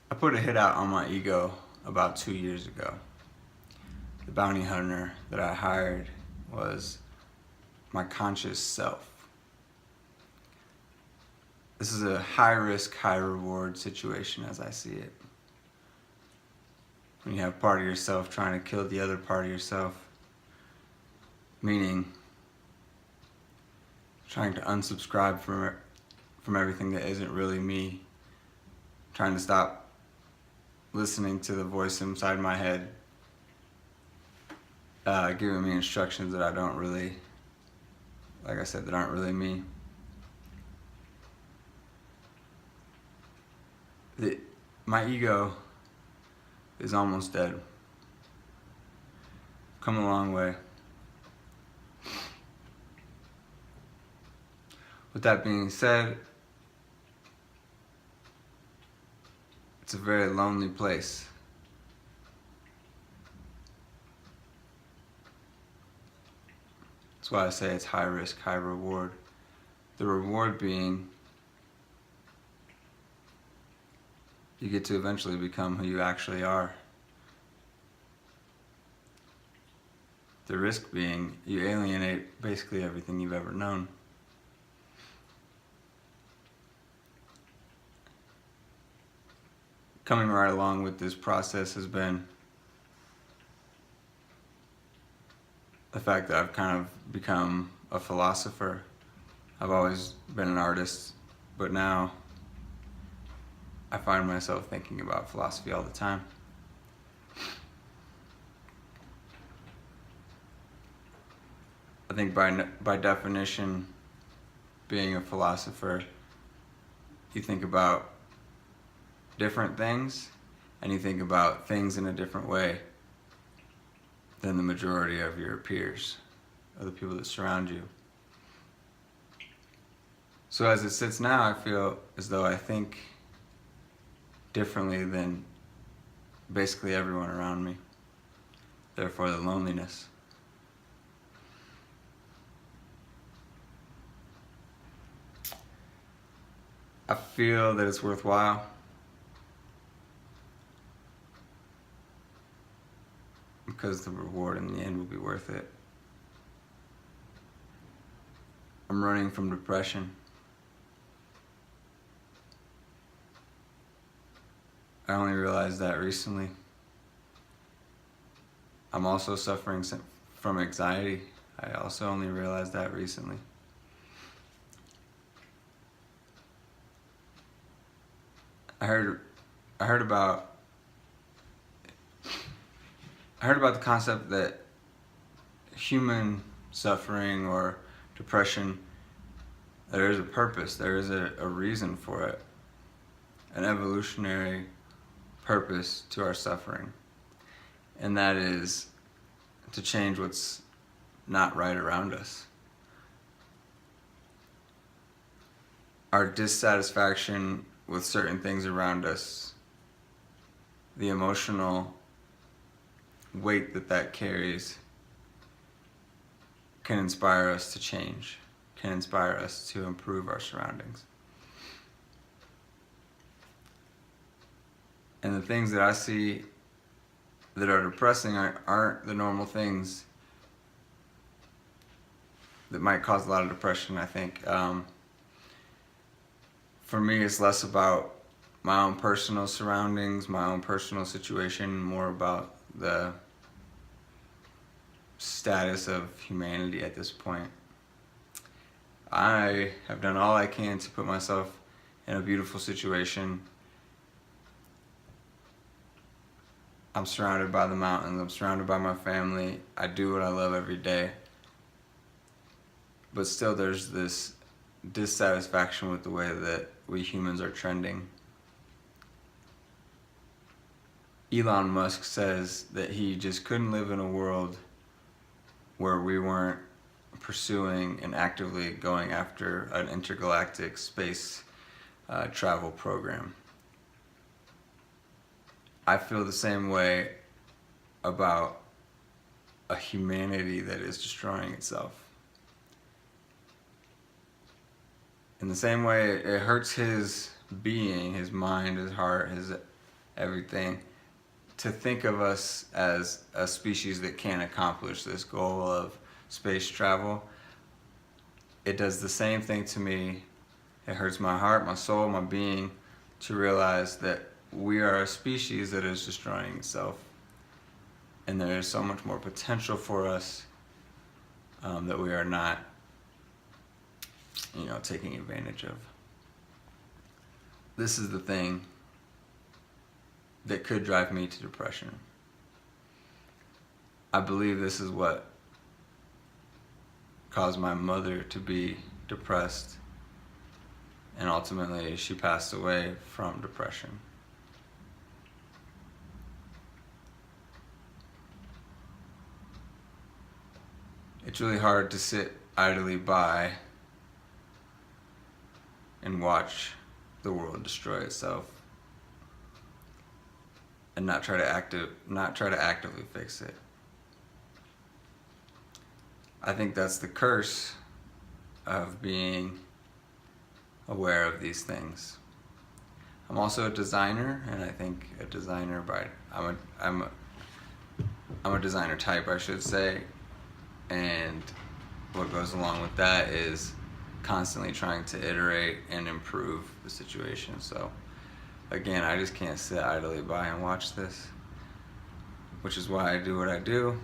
I put a hit out on my ego about 2 years ago. The bounty hunter that I hired was my conscious self. This is a high risk, high reward situation as I see it. When you have part of yourself trying to kill the other part of yourself, meaning trying to unsubscribe from everything that isn't really me, trying to stop listening to the voice inside my head, giving me instructions that I don't really, like I said, that aren't really me. My ego is almost dead. Come a long way. With that being said, it's a very lonely place. That's why I say it's high risk, high reward. The reward being you get to eventually become who you actually are. The risk being you alienate basically everything you've ever known. Coming right along with this process has been the fact that I've kind of become a philosopher. I've always been an artist, but now I find myself thinking about philosophy all the time. I think by definition, being a philosopher, you think about different things, and you think about things in a different way than the majority of your peers, or the people that surround you. So as it sits now, I feel as though I think differently than basically everyone around me. Therefore, the loneliness. I feel that it's worthwhile. Because the reward in the end will be worth it. I'm running from depression. I only realized that recently. I'm also suffering from anxiety. I also only realized that recently. I heard about the concept that human suffering or depression, there is a purpose, there is a reason for it, an evolutionary purpose to our suffering, and that is to change what's not right around us. Our dissatisfaction with certain things around us, the emotional weight that carries, can inspire us to change, can inspire us to improve our surroundings. And the things that I see that are depressing aren't the normal things that might cause a lot of depression, I think. For me, it's less about my own personal surroundings, my own personal situation, more about the status of humanity at this point. I have done all I can to put myself in a beautiful situation. I'm surrounded by the mountains, I'm surrounded by my family, I do what I love every day. But still there's this dissatisfaction with the way that we humans are trending. Elon Musk says that he just couldn't live in a world where we weren't pursuing and actively going after an intergalactic space travel program. I feel the same way about a humanity that is destroying itself. In the same way, it hurts his being, his mind, his heart, his everything, to think of us as a species that can accomplish this goal of space travel, it does the same thing to me. It hurts my heart, my soul, my being to realize that we are a species that is destroying itself. And there is so much more potential for us that we are not, taking advantage of. This is the thing that could drive me to depression. I believe this is what caused my mother to be depressed, and ultimately she passed away from depression. It's really hard to sit idly by and watch the world destroy itself and not try to actively fix it. I think that's the curse of being aware of these things. I'm also a designer, and I think a designer I'm a designer type, I should say, and what goes along with that is constantly trying to iterate and improve the situation. So again, I just can't sit idly by and watch this, which is why I do what I do.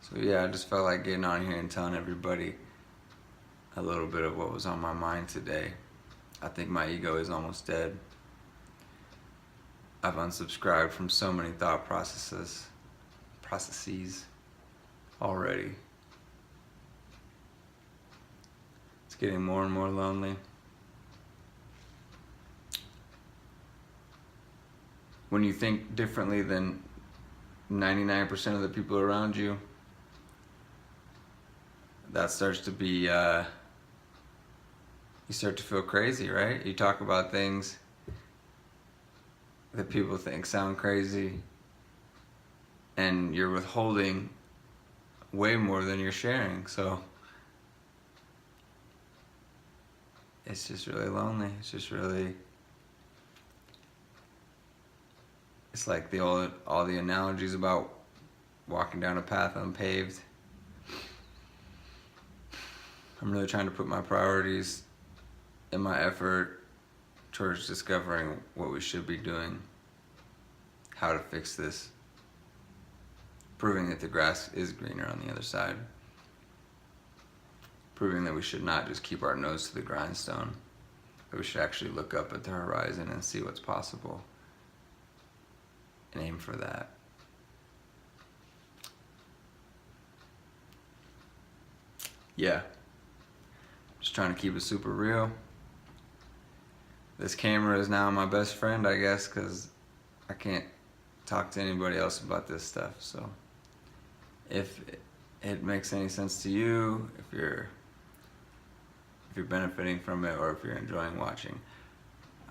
So yeah, I just felt like getting on here and telling everybody a little bit of what was on my mind today. I think my ego is almost dead. I've unsubscribed from so many thought processes already. It's getting more and more lonely. When you think differently than 99% of the people around you, that starts to be, you start to feel crazy, right? You talk about things that people think sound crazy, and you're withholding way more than you're sharing. So it's just really lonely. It's like all the analogies about walking down a path unpaved. I'm really trying to put my priorities and my effort towards discovering what we should be doing, how to fix this, proving that the grass is greener on the other side, proving that we should not just keep our nose to the grindstone, that we should actually look up at the horizon and see what's possible and aim for that. Yeah, just trying to keep it super real. This camera is now my best friend, I guess, because I can't talk to anybody else about this stuff. So if it makes any sense to you, if you're benefiting from it, or if you're enjoying watching,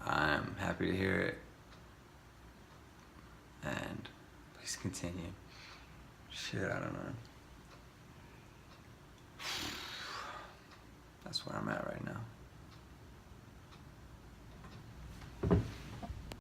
I'm happy to hear it. And please continue. Shit, I don't know. That's where I'm at right now.